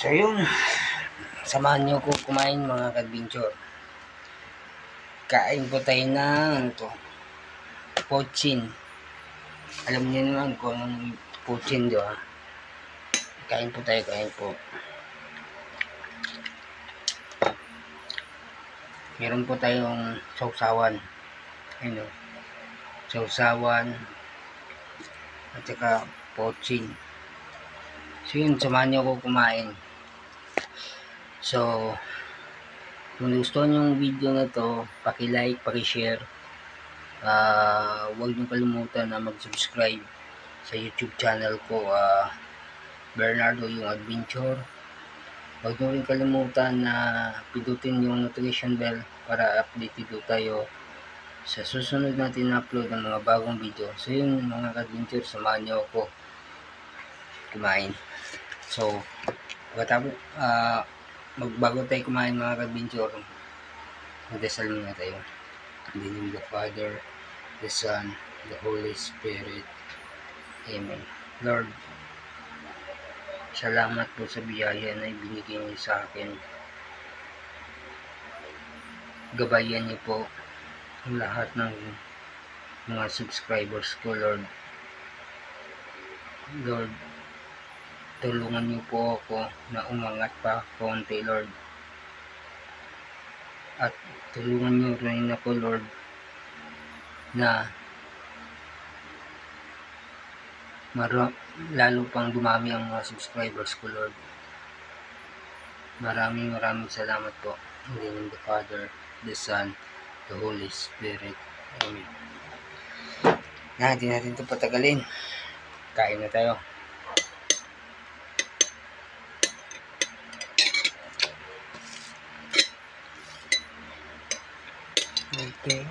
So yun, samahan nyo ko kumain mga ka-adventure. Kain po tayo ng ano to, pochin. Alam niyo naman kung anong pochin, di ba? Kain po tayo, kain po. Meron po tayong sausawan. Ayun o, sausawan at saka pochin. So yun, samahan nyo ko kumain. So, kung gusto nyo yung video na to, paki-like, paki-share. Huwag nyo kalimutan na mag-subscribe sa YouTube channel ko, Bernardo yung Adventure. Huwag nyo rin kalimutan na pindutin yung notification bell para updated tayo sa susunod natin na upload ng mga bagong video. So yun mga ka-adventure, samahan nyo ako kumain. So, bago tayo kumain mga ka-adventure, magdasal muna tayo. In the name of the Father, the Son, the Holy Spirit. Amen. Lord, salamat po sa biyaya na ibinigay niyo sa akin. Gabayan niyo po ang lahat ng mga subscribers ko, Lord. Lord, tulungan niyo po ako na umangat pa konti, Lord. At tulungan niyo rin ako, Lord, na lalo pang dumami ang mga subscribers ko, Lord. Maraming salamat po. In the name of the Father, the Son, the Holy Spirit. Amen. Hindi natin ito patagalin. Kain na tayo. Okay.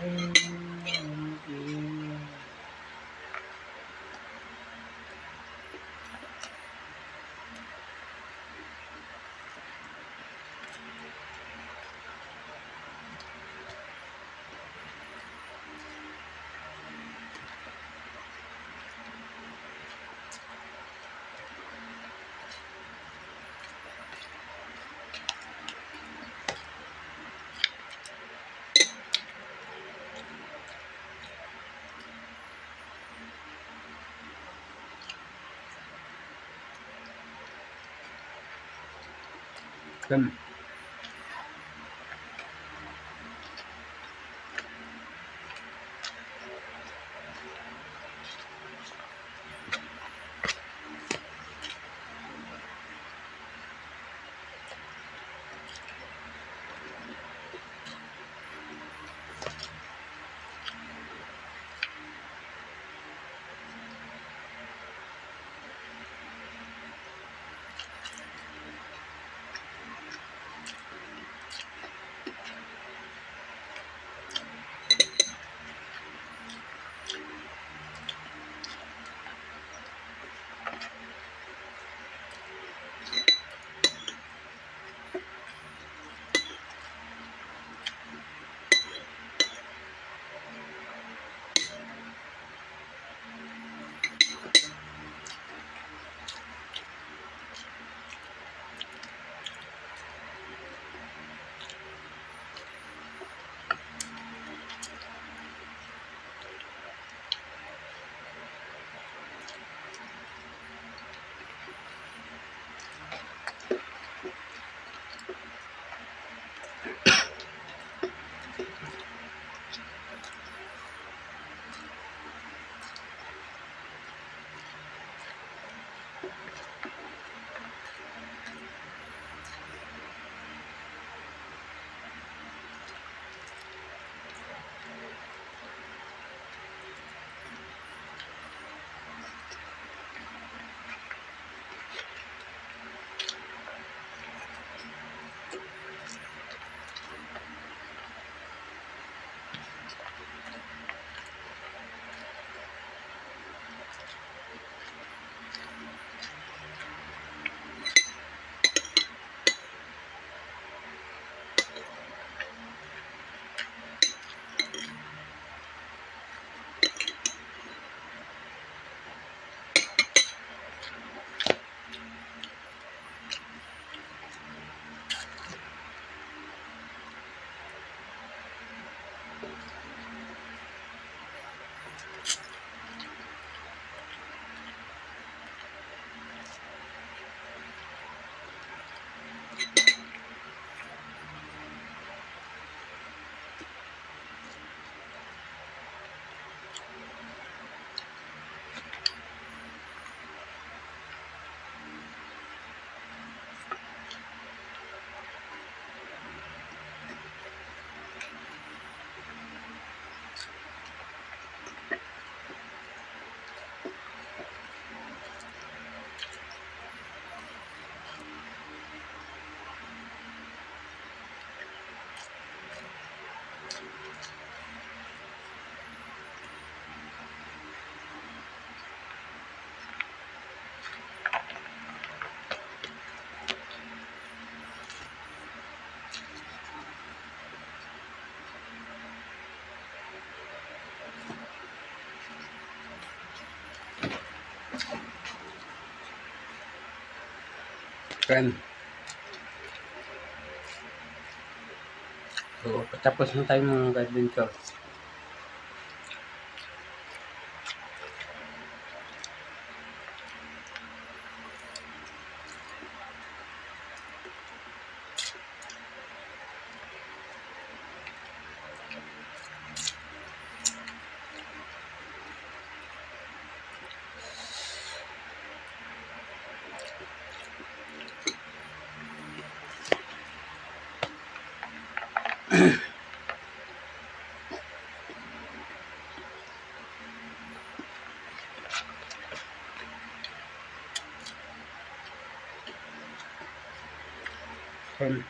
Come. Friend. So, patapos na tayo mga adventure. Friend.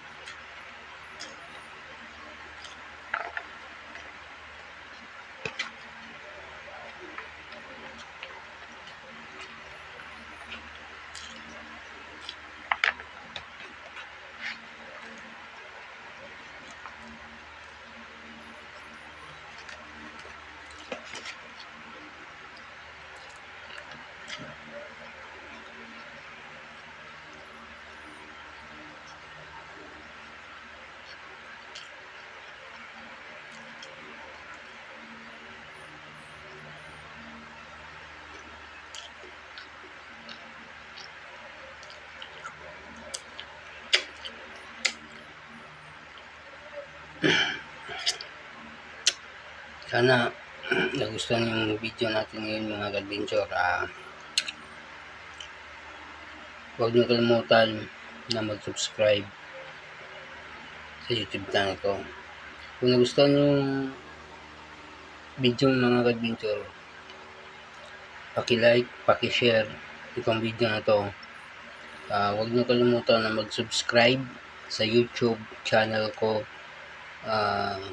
Sana nagustuhan yung video natin ngayon mga adventure. Huwag niyo kalimutan na mag-subscribe sa YouTube channel ko. Kung nagustuhan yung video mga adventure, paki-like, paki-share itong video na to. Huwag niyo kalimutan na mag-subscribe sa YouTube channel ko,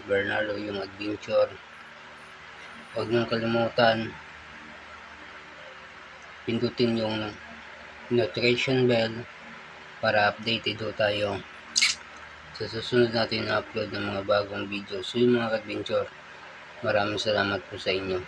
Bernardo yung Adventure. Huwag niyo kalimutan pindutin yung notification bell para updated tayo sa susunod natin na upload ng mga bagong video. So yung mga adventure, maraming salamat po sa inyo.